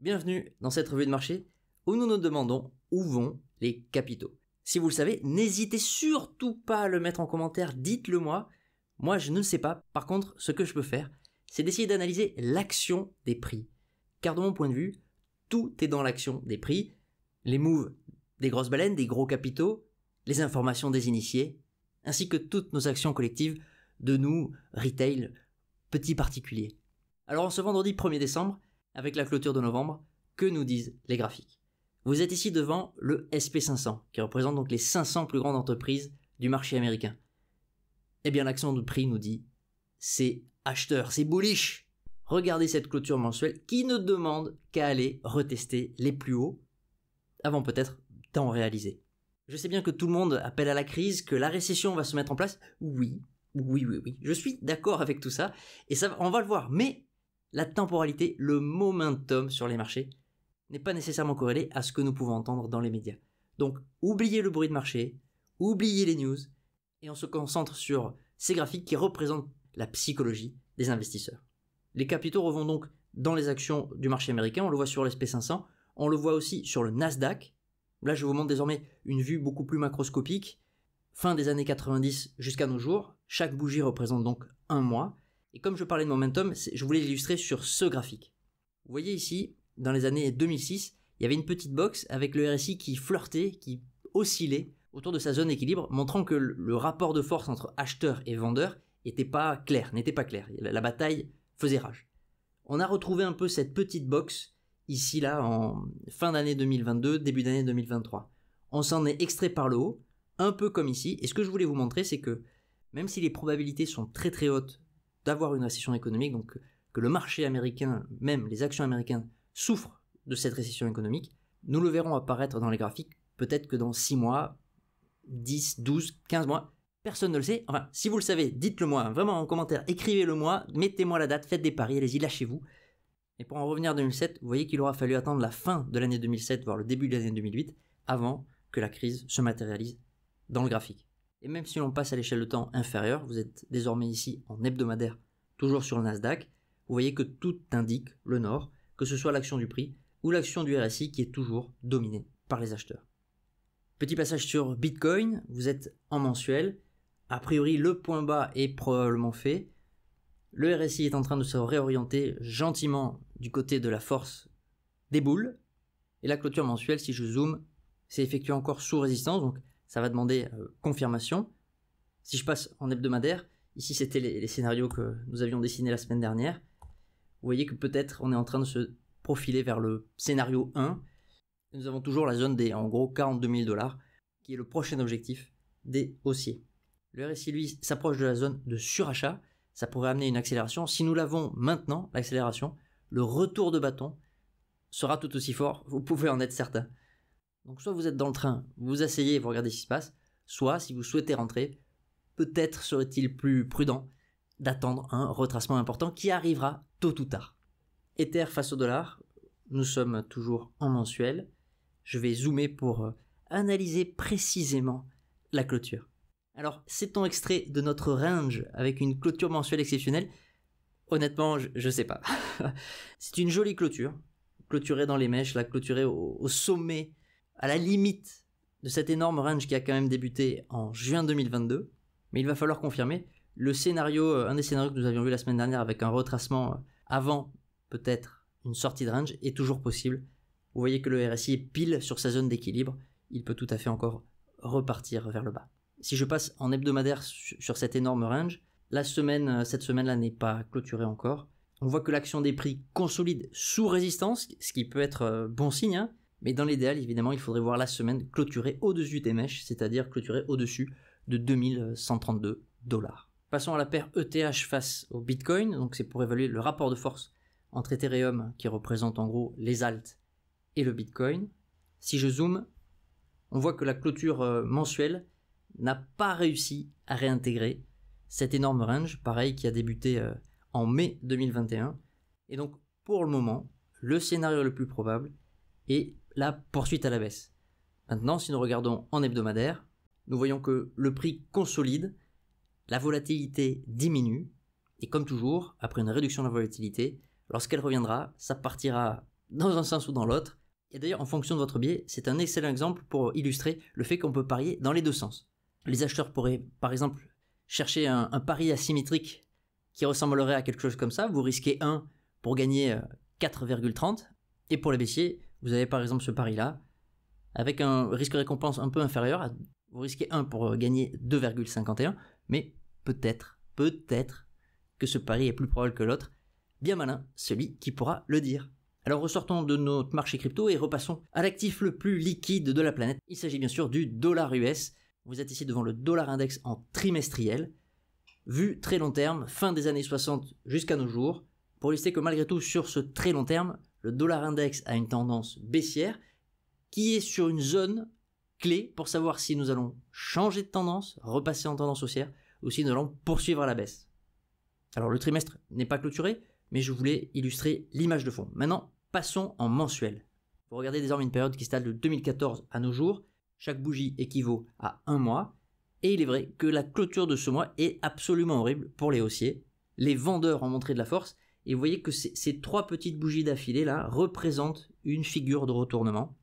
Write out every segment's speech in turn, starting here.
Bienvenue dans cette revue de marché où nous nous demandons où vont les capitaux. Si vous le savez, n'hésitez surtout pas à le mettre en commentaire, dites-le moi. Moi, je ne le sais pas. Par contre, ce que je peux faire, c'est d'essayer d'analyser l'action des prix. Car de mon point de vue, tout est dans l'action des prix. Les moves des grosses baleines, des gros capitaux, les informations des initiés, ainsi que toutes nos actions collectives de nous, retail, petits particuliers. Alors en ce vendredi 1er décembre, avec la clôture de novembre, que nous disent les graphiques? Vous êtes ici devant le SP500, qui représente donc les 500 plus grandes entreprises du marché américain. Eh bien l'action de prix nous dit, c'est acheteur, c'est bullish. Regardez cette clôture mensuelle qui ne demande qu'à aller retester les plus hauts, avant peut-être d'en réaliser. Je sais bien que tout le monde appelle à la crise, que la récession va se mettre en place. Oui, je suis d'accord avec tout ça, et ça, on va le voir, mais la temporalité, le momentum sur les marchés n'est pas nécessairement corrélé à ce que nous pouvons entendre dans les médias. Donc, oubliez le bruit de marché, oubliez les news, et on se concentre sur ces graphiques qui représentent la psychologie des investisseurs. Les capitaux revont donc dans les actions du marché américain, on le voit sur le SP500, on le voit aussi sur le Nasdaq. Là, je vous montre désormais une vue beaucoup plus macroscopique. Fin des années 90 jusqu'à nos jours, chaque bougie représente donc un mois. Et comme je parlais de momentum, je voulais l'illustrer sur ce graphique. Vous voyez ici, dans les années 2006, il y avait une petite box avec le RSI qui flirtait, qui oscillait autour de sa zone d'équilibre, montrant que le rapport de force entre acheteurs et vendeurs n'était pas clair. La bataille faisait rage. On a retrouvé un peu cette petite box ici, là, en fin d'année 2022, début d'année 2023. On s'en est extrait par le haut, un peu comme ici. Et ce que je voulais vous montrer, c'est que même si les probabilités sont très très hautes d'avoir une récession économique, donc que le marché américain, même les actions américaines, souffrent de cette récession économique, nous le verrons apparaître dans les graphiques, peut-être que dans 6 mois, 10, 12, 15 mois, personne ne le sait. Enfin, si vous le savez, dites-le moi, vraiment en commentaire, écrivez-le moi, mettez-moi la date, faites des paris, allez-y, lâchez-vous. Et pour en revenir à 2007, vous voyez qu'il aura fallu attendre la fin de l'année 2007, voire le début de l'année 2008, avant que la crise se matérialise dans le graphique. Et même si l'on passe à l'échelle de temps inférieure, vous êtes désormais ici en hebdomadaire, toujours sur le Nasdaq, vous voyez que tout indique le nord, que ce soit l'action du prix ou l'action du RSI qui est toujours dominée par les acheteurs. Petit passage sur Bitcoin, vous êtes en mensuel, a priori le point bas est probablement fait, le RSI est en train de se réorienter gentiment du côté de la force des boules, et la clôture mensuelle, si je zoome, s'est effectuée encore sous résistance, donc ça va demander confirmation. Si je passe en hebdomadaire, ici c'était les scénarios que nous avions dessinés la semaine dernière, vous voyez que peut-être on est en train de se profiler vers le scénario 1, et nous avons toujours la zone des en gros 42 000 $, qui est le prochain objectif des haussiers. Le RSI lui s'approche de la zone de surachat, ça pourrait amener une accélération. Si nous l'avons maintenant, l'accélération, le retour de bâton sera tout aussi fort, vous pouvez en être certain. Donc soit vous êtes dans le train, vous vous asseyez et vous regardez ce qui se passe, soit si vous souhaitez rentrer, peut-être serait-il plus prudent d'attendre un retracement important qui arrivera tôt ou tard. Ether face au dollar, nous sommes toujours en mensuel. Je vais zoomer pour analyser précisément la clôture. Alors, sait-on extrait de notre range avec une clôture mensuelle exceptionnelle? Honnêtement, je sais pas. C'est une jolie clôture, clôturée dans les mèches, là, clôturée au sommet, à la limite de cet énorme range qui a quand même débuté en juin 2022. Mais il va falloir confirmer. Le scénario, un des scénarios que nous avions vu la semaine dernière avec un retracement avant peut-être une sortie de range est toujours possible. Vous voyez que le RSI est pile sur sa zone d'équilibre. Il peut tout à fait encore repartir vers le bas. Si je passe en hebdomadaire sur cet énorme range, cette semaine-là n'est pas clôturée encore. On voit que l'action des prix consolide sous résistance, ce qui peut être bon signe, hein. Mais dans l'idéal, évidemment, il faudrait voir la semaine clôturée au-dessus des mèches, c'est-à-dire clôturée au-dessus de 2132 $. Passons à la paire ETH face au Bitcoin, donc c'est pour évaluer le rapport de force entre Ethereum, qui représente en gros les alts, et le Bitcoin. Si je zoome, on voit que la clôture mensuelle n'a pas réussi à réintégrer cet énorme range, pareil, qui a débuté en mai 2021. Et donc, pour le moment, le scénario le plus probable est la poursuite à la baisse. Maintenant, si nous regardons en hebdomadaire, nous voyons que le prix consolide, la volatilité diminue, et comme toujours, après une réduction de la volatilité, lorsqu'elle reviendra, ça partira dans un sens ou dans l'autre. Et d'ailleurs, en fonction de votre biais, c'est un excellent exemple pour illustrer le fait qu'on peut parier dans les deux sens. Les acheteurs pourraient, par exemple, chercher un pari asymétrique qui ressemblerait à quelque chose comme ça. Vous risquez 1 pour gagner 4,30. Et pour les baissiers, vous avez par exemple ce pari-là, avec un risque-récompense un peu inférieur. Vous risquez 1 pour gagner 2,51. Mais peut-être que ce pari est plus probable que l'autre. Bien malin, celui qui pourra le dire. Alors ressortons de notre marché crypto et repassons à l'actif le plus liquide de la planète. Il s'agit bien sûr du dollar US. Vous êtes ici devant le dollar index en trimestriel, vu très long terme, fin des années 60 jusqu'à nos jours, pour lister que malgré tout sur ce très long terme, le dollar index a une tendance baissière qui est sur une zone clé pour savoir si nous allons changer de tendance, repasser en tendance haussière, ou si nous allons poursuivre à la baisse. Alors le trimestre n'est pas clôturé, mais je voulais illustrer l'image de fond. Maintenant, passons en mensuel. Vous regardez désormais une période qui s'étale de 2014 à nos jours. Chaque bougie équivaut à un mois. Et il est vrai que la clôture de ce mois est absolument horrible pour les haussiers. Les vendeurs ont montré de la force. Et vous voyez que ces 3 petites bougies d'affilée là représentent une figure de retournement.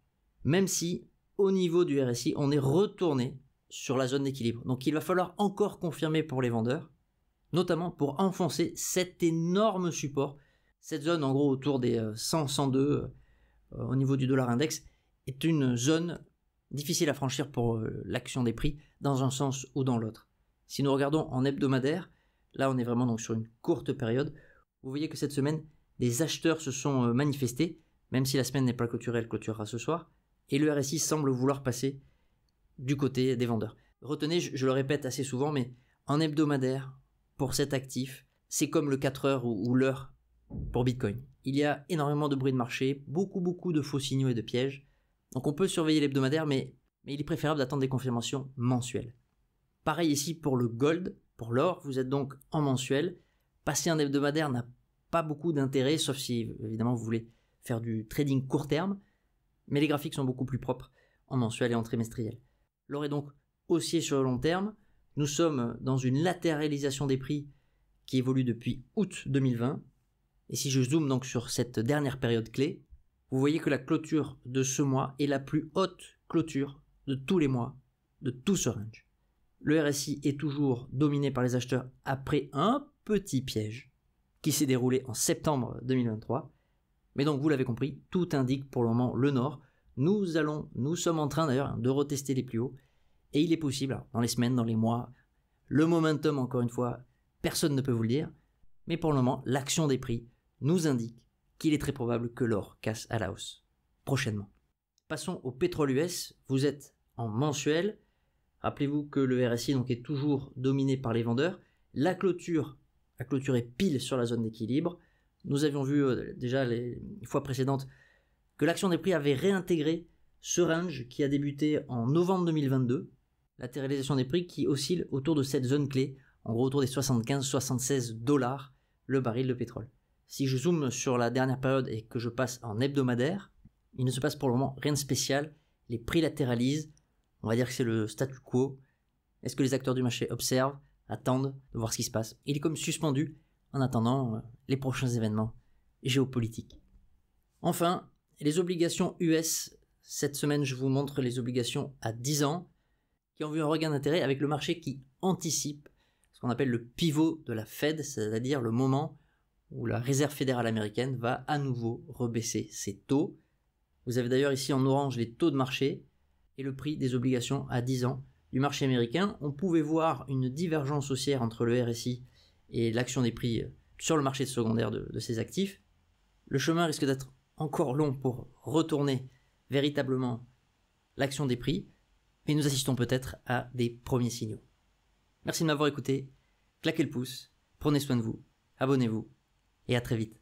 Même si, au niveau du RSI, on est retourné sur la zone d'équilibre. Donc il va falloir encore confirmer pour les vendeurs, notamment pour enfoncer cet énorme support. Cette zone, en gros, autour des 100-102 au niveau du dollar index, est une zone difficile à franchir pour l'action des prix dans un sens ou dans l'autre. Si nous regardons en hebdomadaire, là on est vraiment donc sur une courte période, vous voyez que cette semaine, des acheteurs se sont manifestés, même si la semaine n'est pas clôturée, elle clôturera ce soir, et le RSI semble vouloir passer du côté des vendeurs. Retenez, je le répète assez souvent, mais en hebdomadaire, pour cet actif, c'est comme le 4 heures ou l'heure pour Bitcoin. Il y a énormément de bruit de marché, beaucoup de faux signaux et de pièges. Donc on peut surveiller l'hebdomadaire, mais il est préférable d'attendre des confirmations mensuelles. Pareil ici pour le gold, pour l'or, vous êtes donc en mensuel. Passer un hebdomadaire n'a pas beaucoup d'intérêt, sauf si évidemment vous voulez faire du trading court terme, mais les graphiques sont beaucoup plus propres en mensuel et en trimestriel. L'or est donc haussier sur le long terme. Nous sommes dans une latéralisation des prix qui évolue depuis août 2020. Et si je zoome donc sur cette dernière période clé, vous voyez que la clôture de ce mois est la plus haute clôture de tous les mois, de tout ce range. Le RSI est toujours dominé par les acheteurs après un petit piège qui s'est déroulé en septembre 2023. Mais donc vous l'avez compris, tout indique pour le moment le nord. Nous sommes en train d'ailleurs de retester les plus hauts. Et il est possible, alors, dans les semaines, dans les mois, le momentum encore une fois, personne ne peut vous le dire. Mais pour le moment, l'action des prix nous indique qu'il est très probable que l'or casse à la hausse prochainement. Passons au pétrole US. Vous êtes en mensuel. Rappelez-vous que le RSI donc, est toujours dominé par les vendeurs. La clôture est pile sur la zone d'équilibre. Nous avions vu déjà les fois précédentes que l'action des prix avait réintégré ce range qui a débuté en novembre 2022. Latéralisation des prix qui oscille autour de cette zone clé, en gros autour des 75-76 dollars le baril de pétrole. Si je zoome sur la dernière période et que je passe en hebdomadaire, il ne se passe pour le moment rien de spécial. Les prix latéralisent. On va dire que c'est le statu quo. Est-ce que les acteurs du marché observent, attendent de voir ce qui se passe? Il est comme suspendu en attendant les prochains événements géopolitiques. Enfin, les obligations US. Cette semaine, je vous montre les obligations à 10 ans qui ont vu un regain d'intérêt avec le marché qui anticipe ce qu'on appelle le pivot de la Fed, c'est-à-dire le moment où la Réserve fédérale américaine va à nouveau rebaisser ses taux. Vous avez d'ailleurs ici en orange les taux de marché et le prix des obligations à 10 ans du marché américain. On pouvait voir une divergence haussière entre le RSI et l'action des prix sur le marché secondaire de ces actifs. Le chemin risque d'être encore long pour retourner véritablement l'action des prix, mais nous assistons peut-être à des premiers signaux. Merci de m'avoir écouté, claquez le pouce, prenez soin de vous, abonnez-vous et à très vite.